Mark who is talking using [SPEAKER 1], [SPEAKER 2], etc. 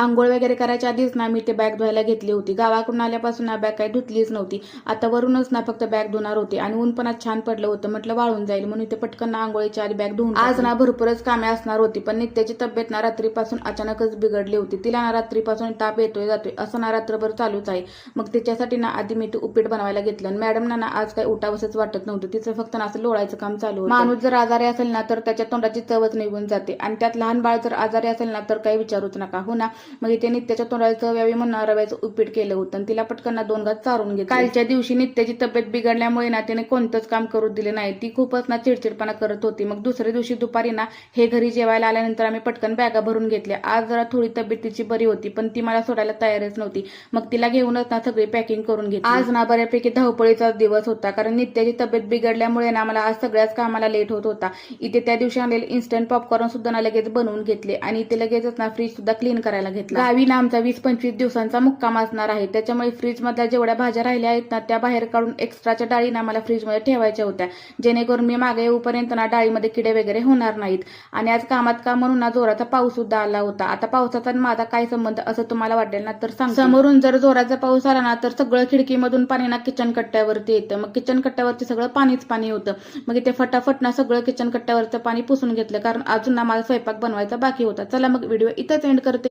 [SPEAKER 1] आंघोळ वगैरे करायच्या आधीच ना मी ते बॅग धुवायला घेतली होती. गावाकडून आल्यापासून ना बॅग काही धुतलीच नव्हती. आता वरूनच ना फक्त बॅग धुणार होते आणि ऊन पण आज छान पडलं होतं. म्हटलं वाळून जाईल म्हणून ते पटकन ना आंघोळीच्या आधी बॅग धुवून आज ना भरपूरच कामे असणार होती. पण नित्याची तब्येत ना रात्रीपासून अचानकच बिघडली होती. तिला ना रात्रीपासून ताप येतोय जातोय असं ना रात्रभर चालूच आहे. मग त्याच्यासाठी ना आधी मी ते उपीट बनवायला घेतलं. मॅडमना ना आज काही उठावसच वाटत नव्हतं. तिचं फक्त ना असं लोळायचं काम चालू होतं. माणूस जर आजारी असेल ना तर त्याच्या तोंडाची चवच निघून जाते आणि त्यात लहान बाळ जर आजारी असेल ना तर काही विचारूच नका. हो ना, मग इथे नित्याच्या तोंडाला चव यावी म्हणून रव्याचं उपीट केलं होतं आणि तिला पटकन 2 घास चारून घेतले. कालच्या दिवशी नित्याची तब्येत बिघडल्यामुळे ना तिने कोणतंच काम करू दिले नाही. ती खूपच ना चिडचिडपणा करत होती. मग दुसऱ्या दिवशी दुपारी ना हे घरी जेवायला आल्यानंतर आम्ही पटकन बॅगा भरून घेतल्या. आज जरा थोडी तब्येत तिची बरी होती पण ती मला सोडायला तयारच नव्हती. मग तिला घेऊनच ना सगळी पॅकिंग करून घेतली. आज ना बऱ्यापैकी धावपळीचा दिवस होता कारण नित्याची तब्येत बिघडल्यामुळे ना मला आज सगळ्याच कामाला लेट होत होता. इथे त्या दिवशी आणलेले इन्स्टंट पॉपकॉर्न सुद्धा ना लगेच बनवून घेतले आणि इथे लगेचच ना फ्रीज सुद्धा क्लीन करायला घेतला. गावी ना आमचा 20-25 दिवसांचा मुक्काम असणार आहे. त्याच्यामुळे फ्रीज मधल्या जेवढ्या भाज्या राहिल्या आहेत ना त्या बाहेर काढून एक्स्ट्राच्या डाळी ना मला फ्रीज मध्ये ठेवायच्या होत्या जेणेकरून मी मागे येऊपर्यंत ना डाळीमध्ये किडे वगैरे होणार नाहीत. आणि आज कामात काम म्हणून ना जोराचा पाऊस सुद्धा आला होता. आता पावसाचा माझा काय संबंध असं तुम्हाला वाटेल ना तर सांग. समोरून जर जोराचा पाऊस आला ना तर सगळं खिडकीमधून पाणी ना किचन कट्ट्यावरती येतं. मग किचन कट्ट्यावरती सगळं पाणीच पाणी होतं. मग इथे फटाफट ना सगळं किचन कट्ट्यावरचं पाणी पुसून घेतलं कारण अजून ना माझा स्वयंपाक बनवायचा बाकी होता. चला मग व्हिडिओ इथंच एंड करते.